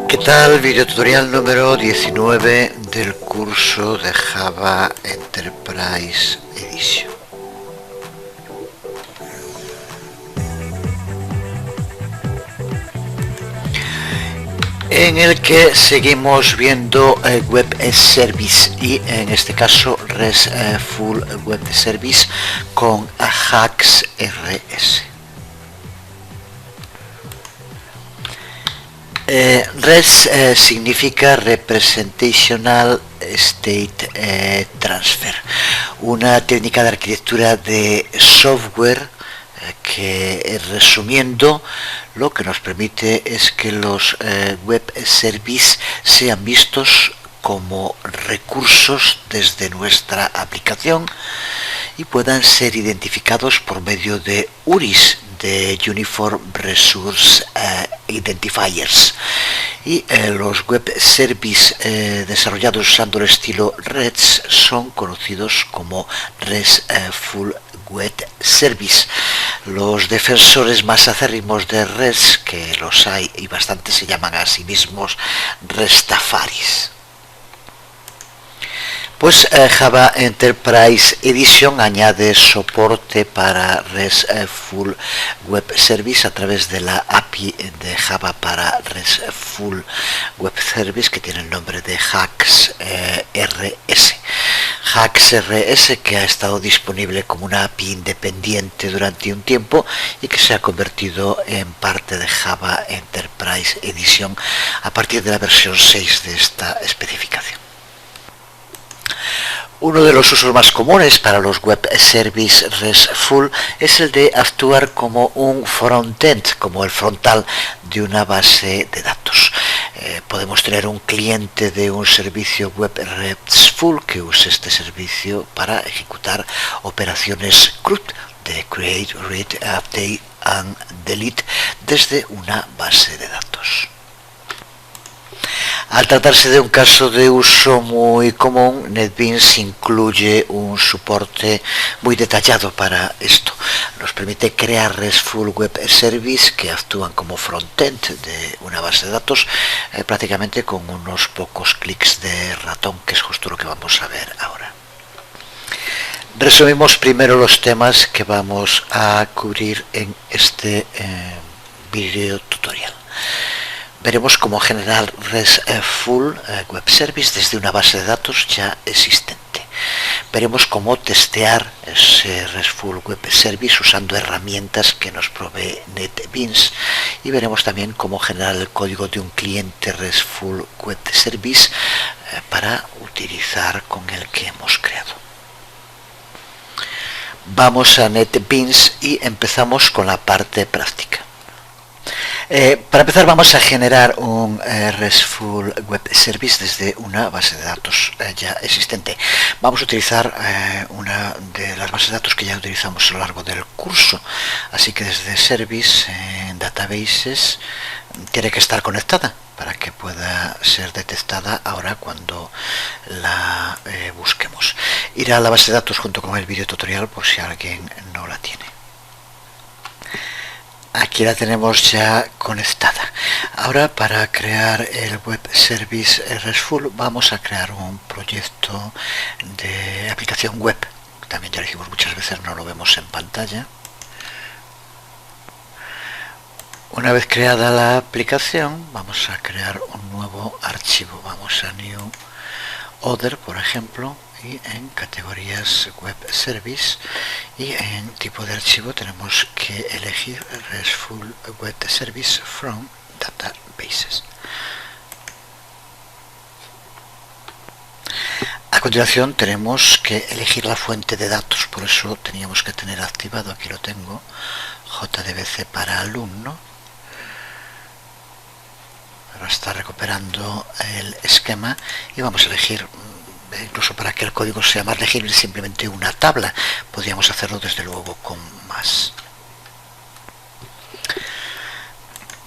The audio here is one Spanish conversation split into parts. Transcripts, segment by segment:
¿Qué tal? Video tutorial número 19 del curso de Java Enterprise Edition. En el que seguimos viendo Web Service y en este caso RESTful Web Service con Ajax RS. REST significa Representational State Transfer, una técnica de arquitectura de software que, resumiendo, lo que nos permite es que los web service sean vistos como recursos desde nuestra aplicación y puedan ser identificados por medio de URIs, de Uniform Resource Identifiers, y los web service desarrollados usando el estilo REST son conocidos como RESTful Web Service. Los defensores más acérrimos de REST, que los hay y bastante, se llaman a sí mismos Restafaris. Pues Java Enterprise Edition añade soporte para RESTful Web Service a través de la API de Java para RESTful Web Service, que tiene el nombre de Ajax RS. Ajax RS, que ha estado disponible como una API independiente durante un tiempo y que se ha convertido en parte de Java Enterprise Edition a partir de la versión 6 de esta especificación. Uno de los usos más comunes para los web service RESTful es el de actuar como un frontend, como el frontal de una base de datos. Podemos tener un cliente de un servicio web RESTful que use este servicio para ejecutar operaciones CRUD de Create, Read, Update and Delete desde una base de datos. Al tratarse de un caso de uso muy común, NetBeans incluye un soporte muy detallado para esto. Nos permite crear RESTful Web Service que actúan como frontend de una base de datos prácticamente con unos pocos clics de ratón, que es justo lo que vamos a ver ahora. Resumimos primero los temas que vamos a cubrir en este video tutorial. Veremos cómo generar RESTful Web Service desde una base de datos ya existente. Veremos cómo testear ese RESTful Web Service usando herramientas que nos provee NetBeans, y veremos también cómo generar el código de un cliente RESTful Web Service para utilizar con el que hemos creado. Vamos a NetBeans y empezamos con la parte práctica. Para empezar vamos a generar un RESTful Web Service desde una base de datos ya existente. Vamos a utilizar una de las bases de datos que ya utilizamos a lo largo del curso, así que desde Service en Databases tiene que estar conectada para que pueda ser detectada ahora cuando la busquemos. Irá a la base de datos junto con el video tutorial por si alguien no la tiene. Aquí la tenemos ya conectada. Ahora, para crear el Web Service RESTful vamos a crear un proyecto de aplicación web. También ya lo dijimos muchas veces, no lo vemos en pantalla. Una vez creada la aplicación, vamos a crear un nuevo archivo. Vamos a New Other, por ejemplo, y en categorías Web Service y en tipo de archivo tenemos que elegir RESTful Web Service from Databases. A continuación tenemos que elegir la fuente de datos, por eso teníamos que tener activado, aquí lo tengo, JDBC para alumno. Ahora está recuperando el esquema y vamos a elegir, incluso para que el código sea más legible, simplemente una tabla. Podríamos hacerlo desde luego con más.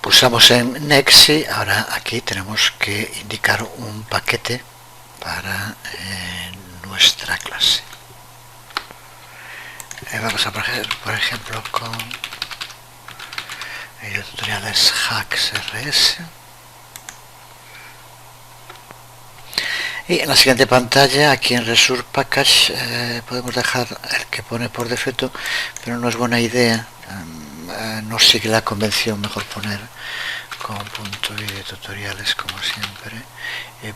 Pulsamos en Next y ahora aquí tenemos que indicar un paquete para nuestra clase. Vamos a por ejemplo con tutoriales HacksRS. Y en la siguiente pantalla, aquí en Resource Package, podemos dejar el que pone por defecto, pero no es buena idea, no sigue la convención, mejor poner con punto y de tutoriales como siempre,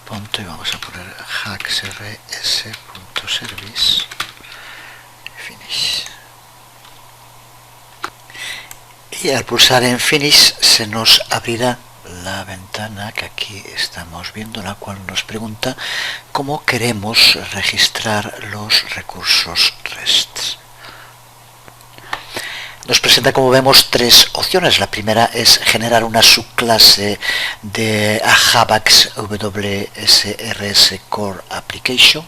punto, y vamos a poner hacksrs.service, finish. Y al pulsar en finish se nos abrirá la ventana que aquí estamos viendo, la cual nos pregunta cómo queremos registrar los recursos REST. Nos presenta, como vemos, tres opciones. La primera es generar una subclase de Ajax WSRS Core Application.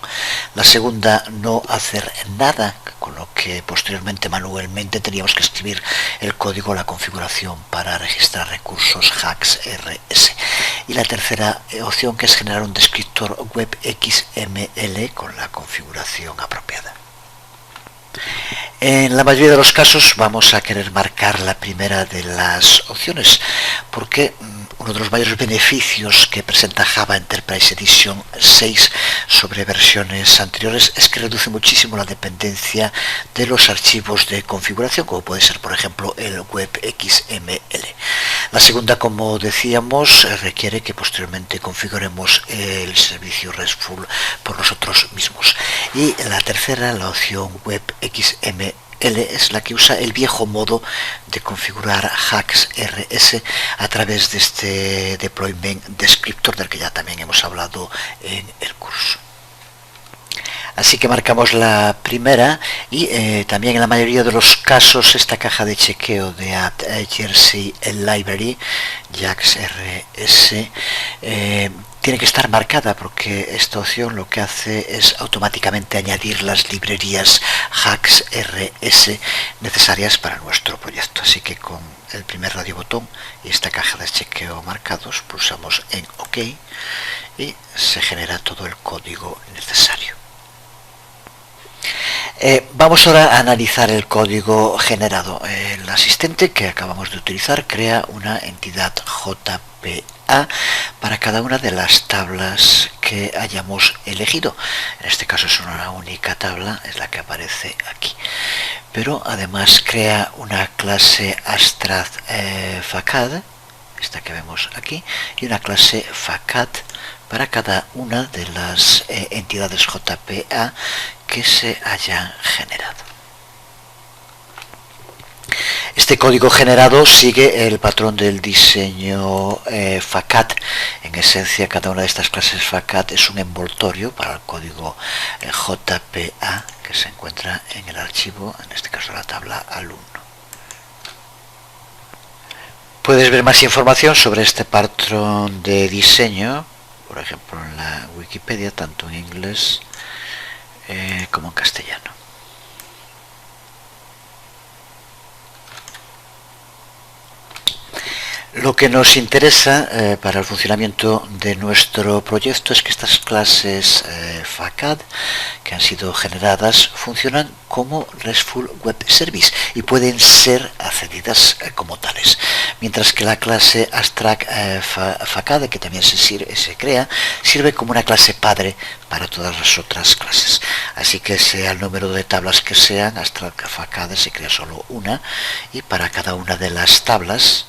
La segunda, no hacer nada, con lo que posteriormente manualmente teníamos que escribir el código, la configuración para registrar recursos HacksRS. Y la tercera opción, que es generar un descriptor web XML con la configuración apropiada. En la mayoría de los casos vamos a querer marcar la primera de las opciones, porque uno de los mayores beneficios que presenta Java Enterprise Edition 6 sobre versiones anteriores es que reduce muchísimo la dependencia de los archivos de configuración, como puede ser, por ejemplo, el web XML. La segunda, como decíamos, requiere que posteriormente configuremos el servicio RESTful por nosotros mismos. Y la tercera, la opción web XML, es la que usa el viejo modo de configurar HacksRS a través de este deployment descriptor del que ya también hemos hablado en el curso. Así que marcamos la primera y también en la mayoría de los casos esta caja de chequeo de Add Jersey Library, JAX-RS, tiene que estar marcada, porque esta opción lo que hace es automáticamente añadir las librerías HacksRS necesarias para nuestro proyecto. Así que con el primer radiobotón y esta caja de chequeo marcados, pulsamos en OK y se genera todo el código necesario. Vamos ahora a analizar el código generado. El asistente que acabamos de utilizar crea una entidad JPA para cada una de las tablas que hayamos elegido. En este caso es una única tabla, es la que aparece aquí. Pero además crea una clase abstract facad, esta que vemos aquí, y una clase facad para cada una de las entidades JPA que se hayan generado. Este código generado sigue el patrón del diseño facad. En esencia, cada una de estas clases facad es un envoltorio para el código JPA que se encuentra en el archivo, en este caso la tabla alumno. Puedes ver más información sobre este patrón de diseño, por ejemplo en la Wikipedia, tanto en inglés como en castellano. Lo que nos interesa para el funcionamiento de nuestro proyecto es que estas clases facad que han sido generadas funcionan como RESTful Web Service y pueden ser accedidas como tales, mientras que la clase abstract facad, que también se crea, sirve como una clase padre para todas las otras clases. Así que sea el número de tablas que sean, abstract facad se crea solo una, y para cada una de las tablas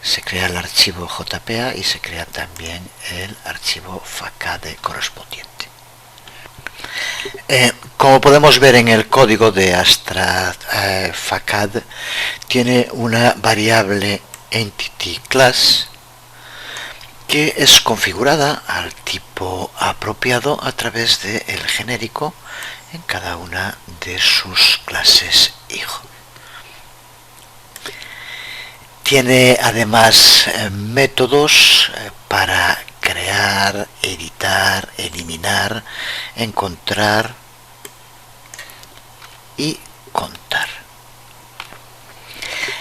se crea el archivo JPA y se crea también el archivo facad correspondiente. Como podemos ver en el código de Astra Facad, tiene una variable entity class que es configurada al tipo apropiado a través del genérico en cada una de sus clases hijo. Tiene además métodos para crear, editar, eliminar, encontrar y contar.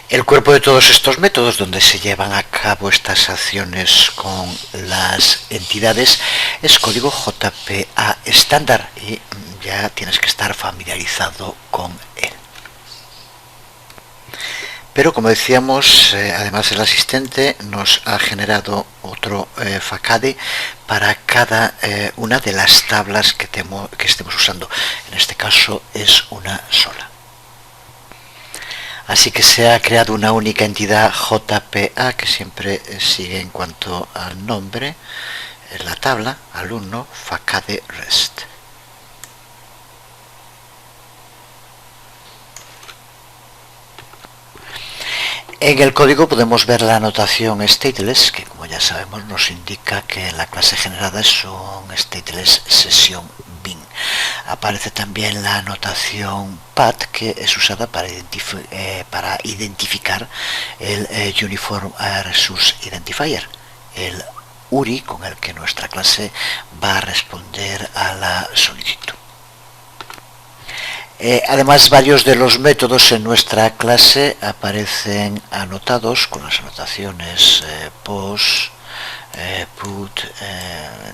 El cuerpo de todos estos métodos donde se llevan a cabo estas acciones con las entidades es código JPA estándar y ya tienes que estar familiarizado con él. Pero como decíamos, además el asistente nos ha generado otro facade para cada una de las tablas que estemos usando. En este caso es una sola. Así que se ha creado una única entidad JPA que siempre sigue en cuanto al nombre, en la tabla, alumno, facade rest. En el código podemos ver la anotación stateless, que como ya sabemos nos indica que la clase generada es un stateless session bin. Aparece también la anotación path, que es usada para identificar el Uniform Resource Identifier, el URI con el que nuestra clase va a responder a la solicitud. Además, varios de los métodos en nuestra clase aparecen anotados con las anotaciones post, put,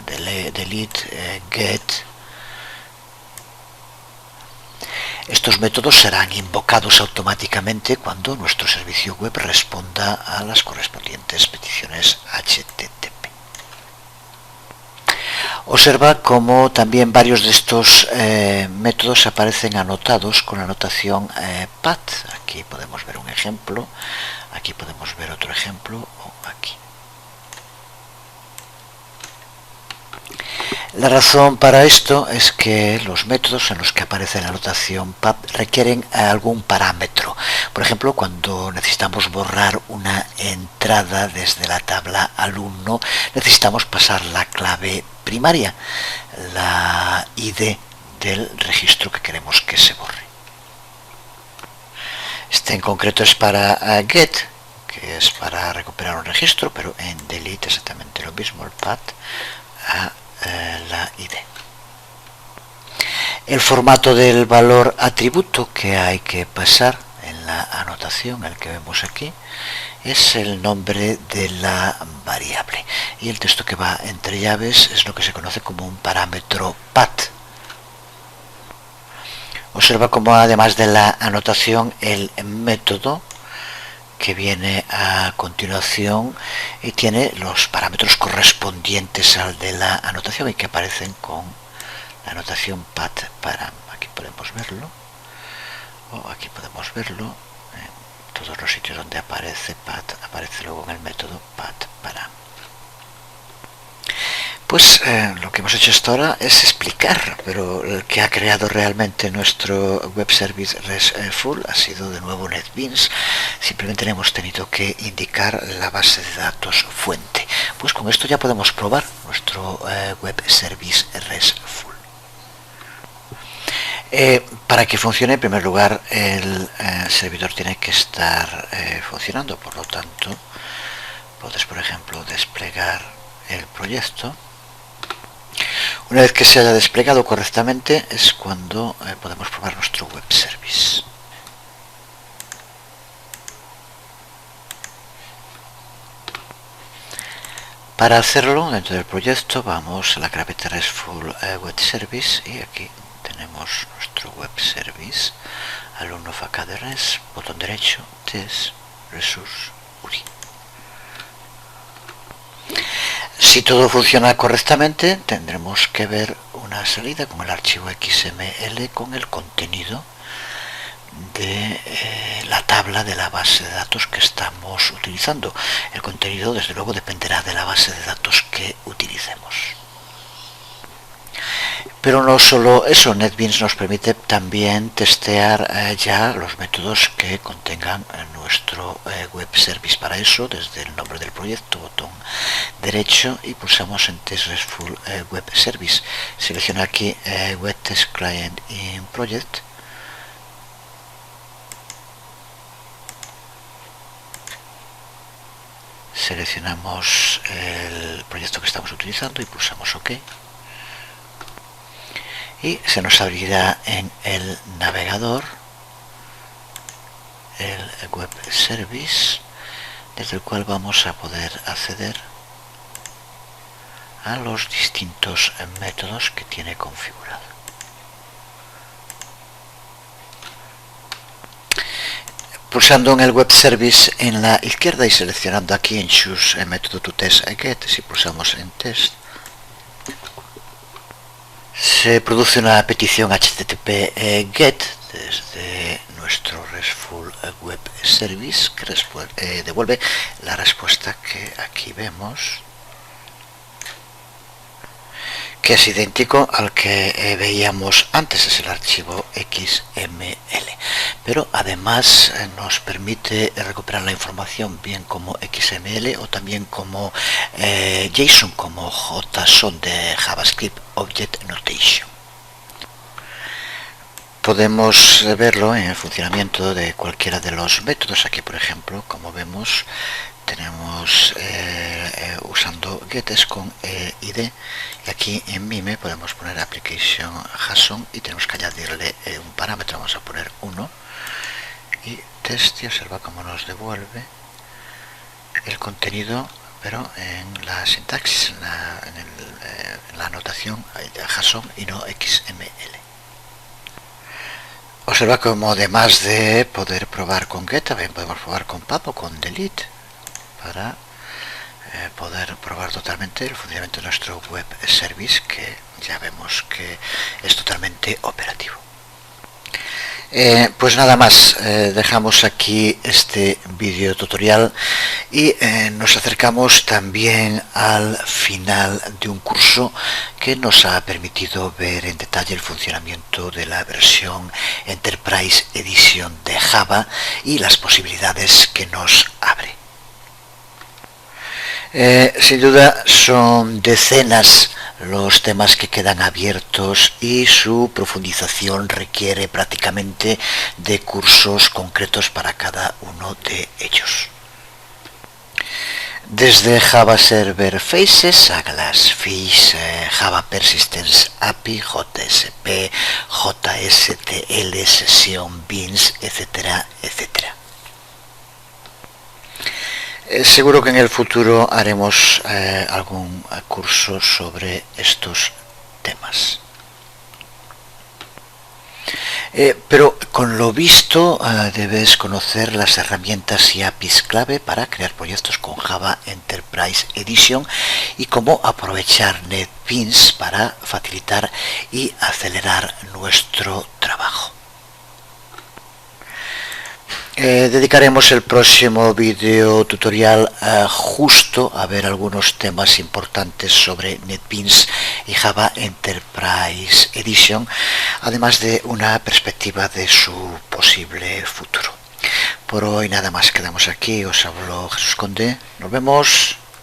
delete, get. Estos métodos serán invocados automáticamente cuando nuestro servicio web responda a las correspondientes peticiones HTTP. Observa cómo también varios de estos métodos aparecen anotados con la anotación path. Aquí podemos ver un ejemplo, aquí podemos ver otro ejemplo, o aquí. La razón para esto es que los métodos en los que aparece la anotación path requieren algún parámetro. Por ejemplo, cuando necesitamos borrar una entrada desde la tabla alumno, necesitamos pasar la clave primaria, la ID del registro que queremos que se borre. Este en concreto es para get, que es para recuperar un registro, pero en delete exactamente lo mismo, el path a la ID. El formato del valor atributo que hay que pasar en la anotación, el que vemos aquí, es el nombre de la variable, y el texto que va entre llaves es lo que se conoce como un parámetro path. Observa cómo además de la anotación, el método que viene a continuación y tiene los parámetros correspondientes al de la anotación y que aparecen con la anotación path param. Aquí podemos verlo, o aquí podemos verlo. En todos los sitios donde aparece path, aparece luego en el método path param. Pues lo que hemos hecho hasta ahora es explicar, pero el que ha creado realmente nuestro web service RESTful ha sido de nuevo NetBeans. Simplemente le hemos tenido que indicar la base de datos fuente. Pues con esto ya podemos probar nuestro web service RESTful. Para que funcione, en primer lugar, el servidor tiene que estar funcionando. Por lo tanto, puedes, por ejemplo, desplegar el proyecto. Una vez que se haya desplegado correctamente es cuando podemos probar nuestro web service. Para hacerlo, dentro del proyecto vamos a la carpeta RESTful web service y aquí tenemos nuestro web service, alumno facade REST, botón derecho, test, resource, URI. Si todo funciona correctamente, tendremos que ver una salida con el archivo XML con el contenido de la tabla de la base de datos que estamos utilizando. El contenido, desde luego, dependerá de la base de datos que utilicemos. Pero no solo eso, NetBeans nos permite también testear ya los métodos que contengan nuestro web service. Para eso, desde el nombre del proyecto, botón derecho y pulsamos en Test RESTful Web Service. Selecciona aquí Web Test Client in Project. Seleccionamos el proyecto que estamos utilizando y pulsamos OK. Y se nos abrirá en el navegador el web service, desde el cual vamos a poder acceder a los distintos métodos que tiene configurado. Pulsando en el web service en la izquierda y seleccionando aquí en Choose el método to test get, si pulsamos en test, se produce una petición HTTP GET desde nuestro RESTful Web Service que devuelve la respuesta que aquí vemos, que es idéntico al que veíamos antes, es el archivo XML, pero además nos permite recuperar la información bien como XML o también como JSON, como JSON de JavaScript Object Notation. Podemos verlo en el funcionamiento de cualquiera de los métodos. Aquí, por ejemplo, como vemos, tenemos usando getS con id, y aquí en MIME podemos poner application JSON y tenemos que añadirle un parámetro. Vamos a poner 1 y test, y observa cómo nos devuelve el contenido, pero en la sintaxis, en la anotación JSON y no XML. Observa como además de poder probar con get, también podemos probar con pub o con delete para poder probar totalmente el funcionamiento de nuestro web service, que ya vemos que es totalmente operativo. Pues nada más, dejamos aquí este vídeo tutorial y nos acercamos también al final de un curso que nos ha permitido ver en detalle el funcionamiento de la versión Enterprise Edition de Java y las posibilidades que nos abre. Sin duda son decenas los temas que quedan abiertos y su profundización requiere prácticamente de cursos concretos para cada uno de ellos. Desde Java Server Faces a Glassfish, Java Persistence API, JSP, JSTL, Session Beans, etcétera, etcétera. Seguro que en el futuro haremos algún curso sobre estos temas. Pero con lo visto debes conocer las herramientas y APIs clave para crear proyectos con Java Enterprise Edition y cómo aprovechar NetBeans para facilitar y acelerar nuestro trabajo. Dedicaremos el próximo vídeo tutorial justo a ver algunos temas importantes sobre NetBeans y Java Enterprise Edition, además de una perspectiva de su posible futuro. Por hoy nada más, quedamos aquí. Os habló Jesús Conde. Nos vemos.